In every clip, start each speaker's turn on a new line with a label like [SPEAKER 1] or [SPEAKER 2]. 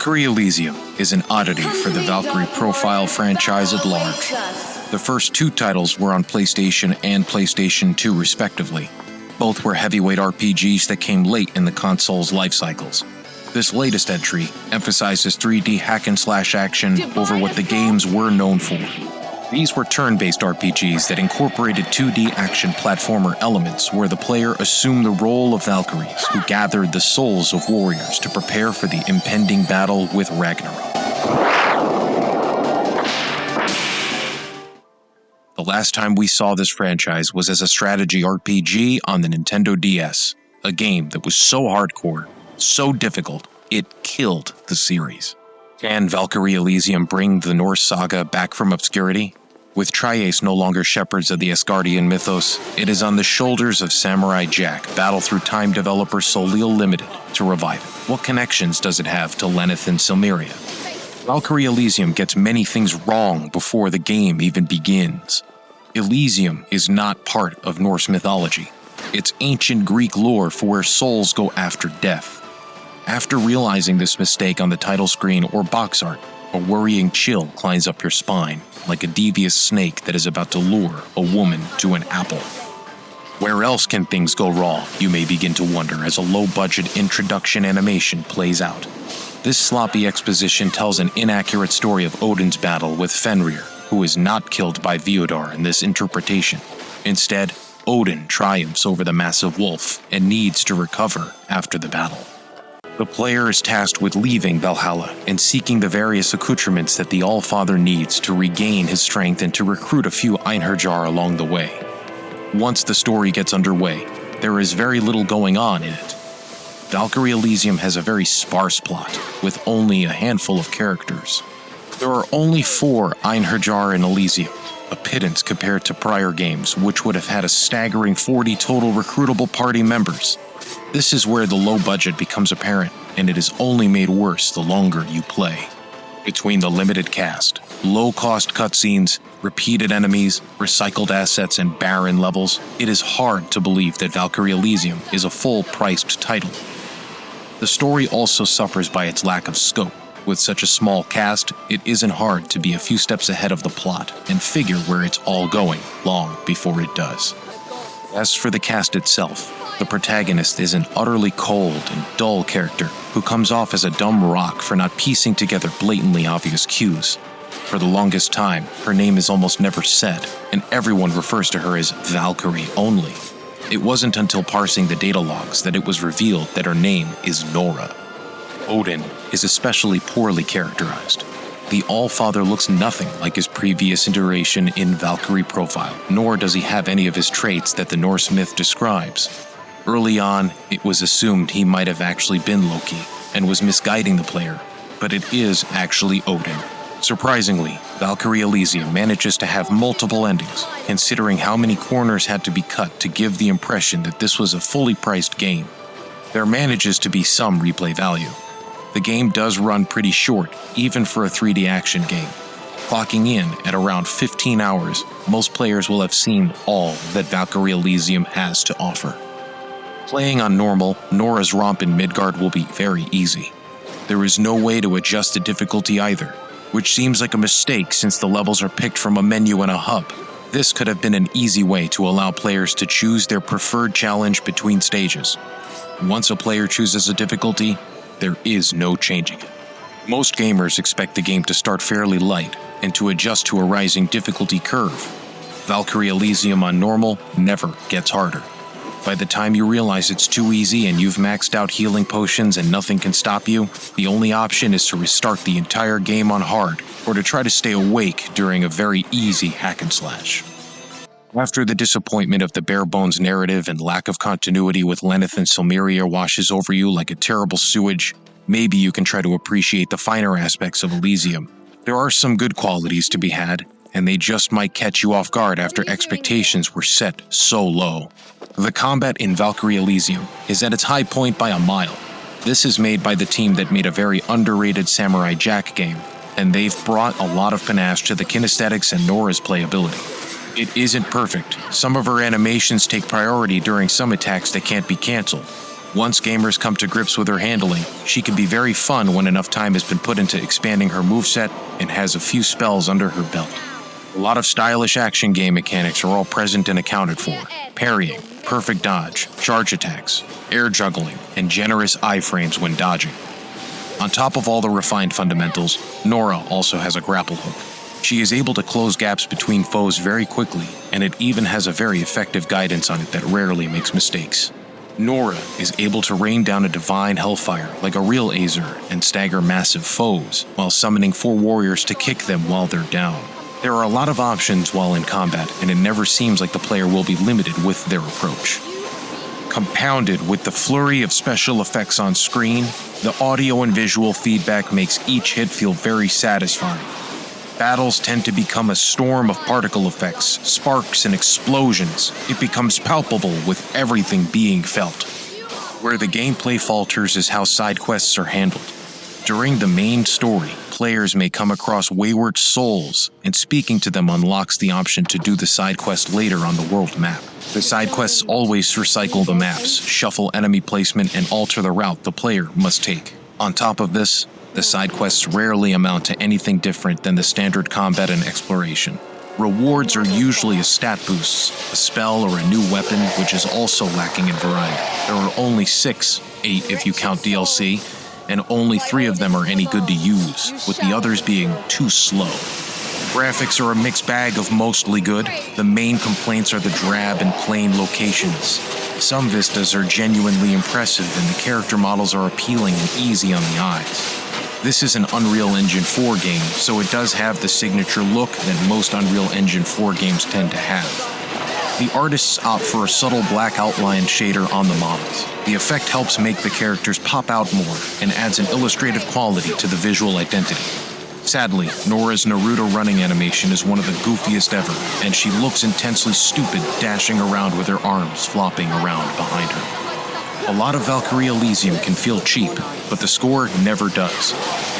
[SPEAKER 1] Valkyrie Elysium is an oddity for the Valkyrie Profile franchise at large. The first two titles were on PlayStation and PlayStation 2 respectively. Both were heavyweight RPGs that came late in the console's life cycles. This latest entry emphasizes 3D hack-and-slash action over what the games were known for. These were turn-based RPGs that incorporated 2D action platformer elements where the player assumed the role of Valkyries who gathered the souls of warriors to prepare for the impending battle with Ragnarok. The last time we saw this franchise was as a strategy RPG on the Nintendo DS, a game that was so hardcore, so difficult, it killed the series. Can Valkyrie Elysium bring the Norse saga back from obscurity? With Triace no longer shepherds of the Asgardian mythos, it is on the shoulders of Samurai Jack, battle-through-time developer Soleil Limited, to revive it. What connections does it have to Lenneth and Silmeria? Valkyrie Elysium gets many things wrong before the game even begins. Elysium is not part of Norse mythology. It's ancient Greek lore for where souls go after death. After realizing this mistake on the title screen or box art, a worrying chill climbs up your spine, like a devious snake that is about to lure a woman to an apple. Where else can things go wrong, you may begin to wonder as a low-budget introduction animation plays out. This sloppy exposition tells an inaccurate story of Odin's battle with Fenrir, who is not killed by Viodar in this interpretation. Instead, Odin triumphs over the massive wolf and needs to recover after the battle. The player is tasked with leaving Valhalla and seeking the various accoutrements that the All-Father needs to regain his strength and to recruit a few Einherjar along the way. Once the story gets underway, there is very little going on in it. Valkyrie Elysium has a very sparse plot, with only a handful of characters. There are only 4 Einherjar in Elysium, a pittance compared to prior games, which would have had a staggering 40 total recruitable party members. This is where the low budget becomes apparent, and it is only made worse the longer you play. Between the limited cast, low-cost cutscenes, repeated enemies, recycled assets, and barren levels, it is hard to believe that Valkyrie Elysium is a full-priced title. The story also suffers by its lack of scope. With such a small cast, it isn't hard to be a few steps ahead of the plot and figure where it's all going long before it does. As for the cast itself, the protagonist is an utterly cold and dull character who comes off as a dumb rock for not piecing together blatantly obvious cues. For the longest time, her name is almost never said, and everyone refers to her as Valkyrie only. It wasn't until parsing the data logs that it was revealed that her name is Nora. Odin is especially poorly characterized. The All-Father looks nothing like his previous iteration in Valkyrie Profile, nor does he have any of his traits that the Norse myth describes. Early on, it was assumed he might have actually been Loki, and was misguiding the player, but it is actually Odin. Surprisingly, Valkyrie Elysium manages to have multiple endings, considering how many corners had to be cut to give the impression that this was a fully priced game. There manages to be some replay value. The game does run pretty short, even for a 3D action game. Clocking in at around 15 hours, most players will have seen all that Valkyrie Elysium has to offer. Playing on normal, Nora's romp in Midgard will be very easy. There is no way to adjust the difficulty either, which seems like a mistake since the levels are picked from a menu and a hub. This could have been an easy way to allow players to choose their preferred challenge between stages. Once a player chooses a difficulty, there is no changing it. Most gamers expect the game to start fairly light and to adjust to a rising difficulty curve. Valkyrie Elysium on normal never gets harder. By the time you realize it's too easy and you've maxed out healing potions and nothing can stop you, the only option is to restart the entire game on hard, or to try to stay awake during a very easy hack and slash. After the disappointment of the bare-bones narrative and lack of continuity with Lenneth and Silmeria washes over you like a terrible sewage, maybe you can try to appreciate the finer aspects of Elysium. There are some good qualities to be had, and they just might catch you off guard after expectations were set so low. The combat in Valkyrie Elysium is at its high point by a mile. This is made by the team that made a very underrated Samurai Jack game, and they've brought a lot of panache to the kinesthetics and Nora's playability. It isn't perfect. Some of her animations take priority during some attacks that can't be cancelled. Once gamers come to grips with her handling, she can be very fun when enough time has been put into expanding her moveset and has a few spells under her belt. A lot of stylish action game mechanics are all present and accounted for. Parrying, perfect dodge, charge attacks, air juggling, and generous iframes when dodging. On top of all the refined fundamentals, Nora also has a grapple hook. She is able to close gaps between foes very quickly, and it even has a very effective guidance on it that rarely makes mistakes. Nora is able to rain down a divine hellfire like a real Azer and stagger massive foes, while summoning 4 warriors to kick them while they're down. There are a lot of options while in combat, and it never seems like the player will be limited with their approach. Compounded with the flurry of special effects on screen, the audio and visual feedback makes each hit feel very satisfying. Battles tend to become a storm of particle effects, sparks, and explosions. It becomes palpable with everything being felt. Where the gameplay falters is how side quests are handled. During the main story, players may come across wayward souls, and speaking to them unlocks the option to do the side quest later on the world map. The side quests always recycle the maps, shuffle enemy placement, and alter the route the player must take. On top of this, the side quests rarely amount to anything different than the standard combat and exploration. Rewards are usually a stat boost, a spell, or a new weapon, which is also lacking in variety. There are only 6, 8 if you count DLC, and only 3 of them are any good to use, with the others being too slow. Graphics are a mixed bag of mostly good. The main complaints are the drab and plain locations. Some vistas are genuinely impressive, and the character models are appealing and easy on the eyes. This is an Unreal Engine 4 game, so it does have the signature look that most Unreal Engine 4 games tend to have. The artists opt for a subtle black outline shader on the models. The effect helps make the characters pop out more and adds an illustrative quality to the visual identity. Sadly, Nora's Naruto running animation is one of the goofiest ever, and she looks intensely stupid dashing around with her arms flopping around behind her. A lot of Valkyrie Elysium can feel cheap, but the score never does.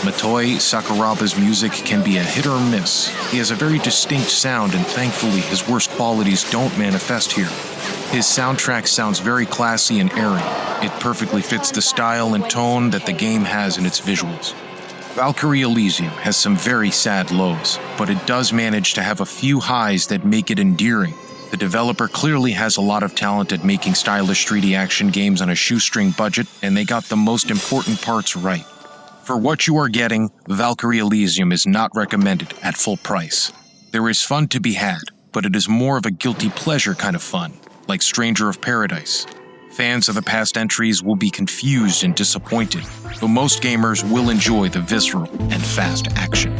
[SPEAKER 1] Motoi Sakuraba's music can be a hit or miss. He has a very distinct sound, and thankfully his worst qualities don't manifest here. His soundtrack sounds very classy and airy. It perfectly fits the style and tone that the game has in its visuals. Valkyrie Elysium has some very sad lows, but it does manage to have a few highs that make it endearing. The developer clearly has a lot of talent at making stylish 3D action games on a shoestring budget, and they got the most important parts right. For what you are getting, Valkyrie Elysium is not recommended at full price. There is fun to be had, but it is more of a guilty pleasure kind of fun, like Stranger of Paradise. Fans of the past entries will be confused and disappointed, but most gamers will enjoy the visceral and fast action.